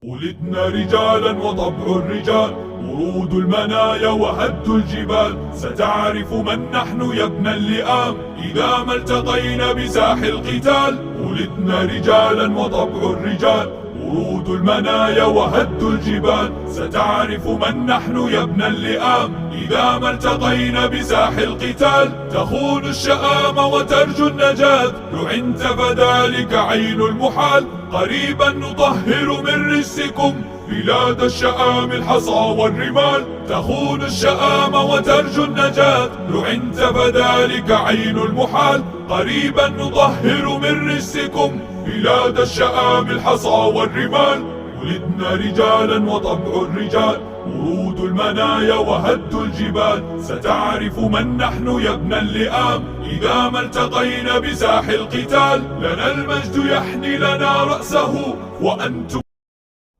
ولدنا رجالا وطبع الرجال ورود المنايا وهد الجبال. ستعرف من نحن يا ابن اللئام إذا ما التقينا بساح القتال. ولدنا رجالا وطبع الرجال ورود المنايا وهد الجبال. ستعرف من نحن يا ابن اللئام إذا ما التقينا بساح القتال. تخون الشآم وترجو النجاة، لعنت فذلك عين المحال. قريبا نطهر من رجسكم بلاد الشآم الحصى والرمال. تخون الشآم وترجو النجاة، لعنت فذلك عين المحال. قريبا نطهر من رجسكم بلاد الشآم الحصى والرمال. ولدنا رجالا وطبع الرجال ورود المنايا وهد الجبال. ستعرف من نحن يا ابن اللئام إذا ما التقينا بساح القتال. لنا المجد يحني لنا رأسه وأنتم.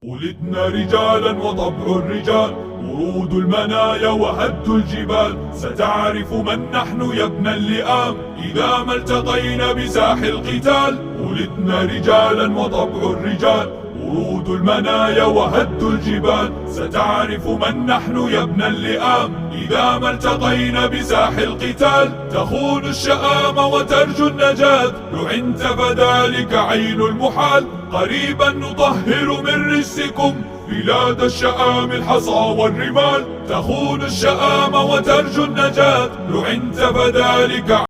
ولدنا رجالا وطبع الرجال ورود المنايا وهد الجبال. ستعرف من نحن يا ابن اللئام إذا ما التقينا بساح القتال. ولدنا رجالا وطبع الرجال ورود المنايا وهد الجبال. ستعرف من نحن يا ابن اللئام إذا ما التقينا بساح القتال. تخون الشآم وترجو النجاة، لعنت فذلك عين المحال. قريبا نطهر من رجسكم بلاد الشآم الحصى والرمال. تخون الشآم وترجو النجاة، لعنت فذلك